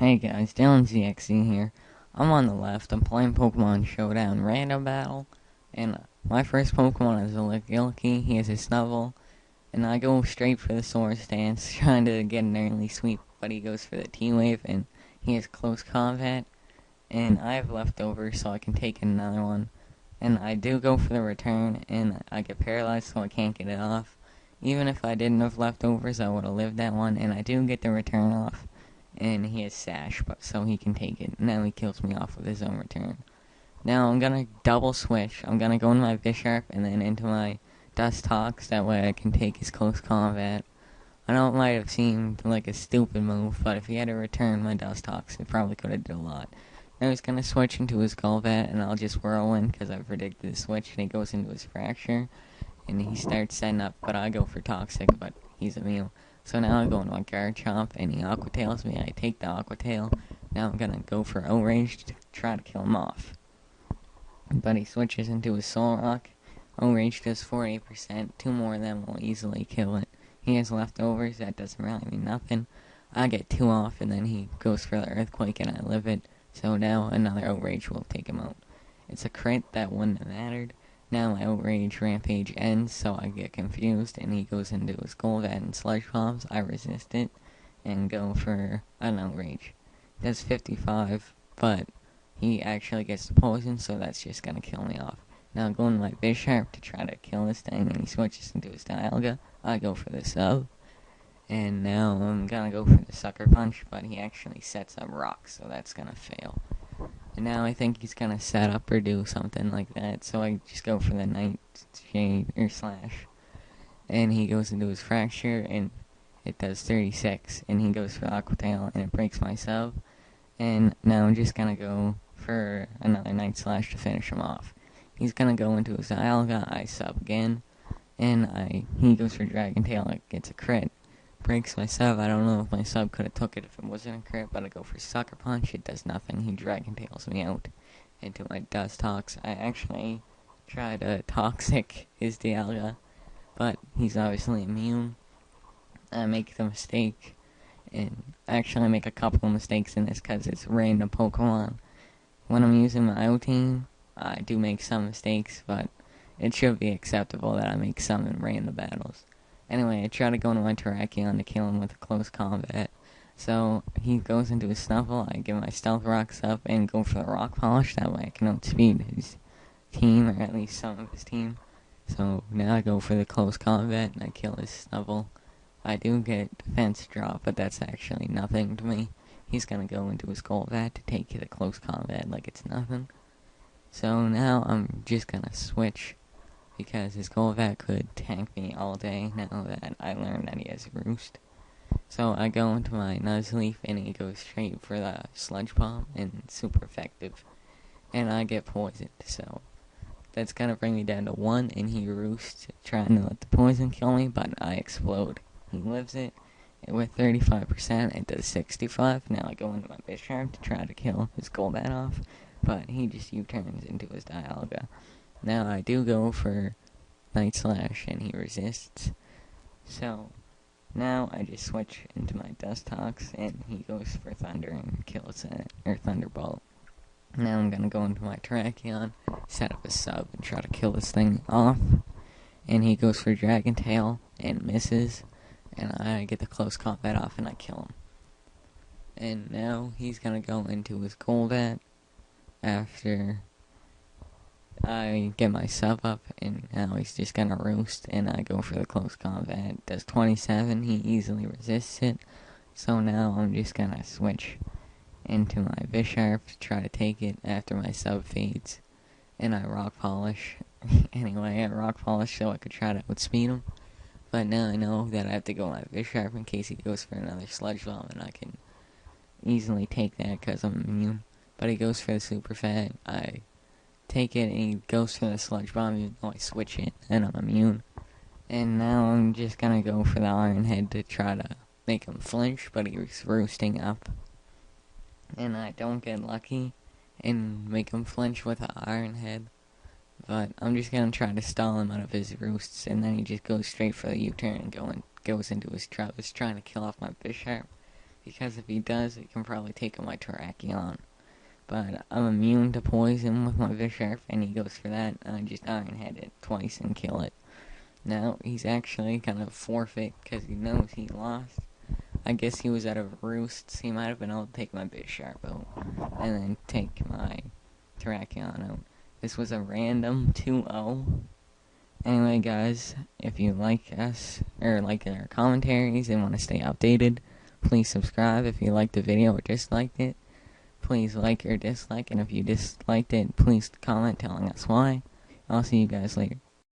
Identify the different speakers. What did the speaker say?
Speaker 1: Hey guys, DylanZXC here. I'm on the left. I'm playing Pokemon Showdown Random Battle, and my first Pokemon is a Licky. He has a Snubble, and I go straight for the Swords Dance, trying to get an early sweep, but he goes for the T-Wave, and he has Close Combat, and I have leftovers, so I can take another one. And I do go for the return, and I get paralyzed, so I can't get it off. Even if I didn't have leftovers, I would have lived that one, and I do get the return off. And he has Sash, but so he can take it. Now he kills me off with his own return. Now I'm gonna double switch. I'm gonna go into my Bisharp and then into my Dustox. That way I can take his close combat. I know it might have seemed like a stupid move, but if he had to return my Dustox, it probably could have did a lot. Now he's gonna switch into his Golbat, and I'll just whirlwind because I predicted the switch, and he goes into his Fracture, and he starts setting up, but I go for Toxic, but he's immune. So now I go into my Garchomp, and he Aqua Tails me. I take the Aqua Tail. Now I'm gonna go for Outrage to try to kill him off. But he switches into his Solrock. Outrage does 48%. Two more of them will easily kill it. He has leftovers. That doesn't really mean nothing. I get two off, and then he goes for the Earthquake, and I live it. So now another Outrage will take him out. It's a crit that wouldn't have mattered. Now my Outrage Rampage ends, so I get confused, and he goes into his Golbat and Sludge Bombs. I resist it, and go for an Outrage. Does 55, but he actually gets the poison, so that's just gonna kill me off. Now I'm going to my Bisharp to try to kill this thing, and he switches into his Dialga. I go for the sub, and now I'm gonna go for the Sucker Punch, but he actually sets up Rock, so that's gonna fail. And now I think he's gonna set up or do something like that, so I just go for the Nightshade or Slash. And he goes into his Fracture, and it does 36. And he goes for Aqua Tail, and it breaks my sub. And now I'm just gonna go for another Night Slash to finish him off. He's gonna go into his Dialga, I sub again, and he goes for Dragon Tail, it gets a crit. Breaks my sub. I don't know if my sub could have took it if it wasn't a crit, but I go for Sucker Punch. It does nothing. He Dragon Tails me out into my Dustox. I actually try to Toxic his Dialga, but he's obviously immune. I make the mistake, and actually I make a couple of mistakes in this because it's random Pokemon. When I'm using my O-Team, I do make some mistakes, but it should be acceptable that I make some in random battles. Anyway, I try to go into my Terrakion to kill him with a close combat. So he goes into his Snuffle, I give my Stealth Rocks up and go for the Rock Polish. That way I can outspeed his team, or at least some of his team. So now I go for the close combat and I kill his Snuffle. I do get defense drop, but that's actually nothing to me. He's gonna go into his Golbat to take the close combat like it's nothing. So now I'm just gonna switch, because his Golbat could tank me all day now that I learned that he has Roost. So I go into my Nuzleaf, and he goes straight for the Sludge Bomb, and it's super effective. And I get poisoned, so that's gonna bring me down to 1, and he Roosts, trying to let the poison kill me, but I explode. He lives it, and with 35%, it does 65. Now I go into my Bisharp to try to kill his Golbat off, but he just U-turns into his Dialga. Now I do go for Night Slash, and he resists. So now I just switch into my Dustox, and he goes for Thunder and kills it, or Thunderbolt. Now I'm gonna go into my Terrakion, set up a sub, and try to kill this thing off. And he goes for Dragon Tail and misses, and I get the close combat off, and I kill him. And now he's gonna go into his Golbat after I get my sub up, and now he's just gonna Roost, and I go for the close combat. Does 27, he easily resists it. So now I'm just gonna switch into my Bisharp to try to take it after my sub fades. And I Rock Polish. Anyway, I Rock Polish so I could try to outspeed him. But now I know that I have to go my Bisharp in case he goes for another Sludge Bomb, and I can easily take that because I'm immune. But he goes for the Super Fat. I take it, and he goes for the Sludge Bomb, even though I switch it, and I'm immune. And now I'm just gonna go for the Iron Head to try to make him flinch, but he's roosting up. And I don't get lucky and make him flinch with an Iron Head. But I'm just gonna try to stall him out of his roosts, and then he just goes straight for the U-turn and goes into his Travis, trying to kill off my Bisharp. because if he does, it can probably take out my Terrakion. But I'm immune to poison with my Bisharp, and he goes for that, and I just Iron Head it twice and kill it. Now, he's actually gonna forfeit because he knows he lost. I guess he was out of roosts. He might have been able to take my Bisharp out, and then take my Terrakion out. This was a random 2-0. Anyway, guys, if you like us, or like our commentaries and want to stay updated, please subscribe. If you liked the video or disliked it, please like or dislike. And if you disliked it, please comment telling us why. I'll see you guys later.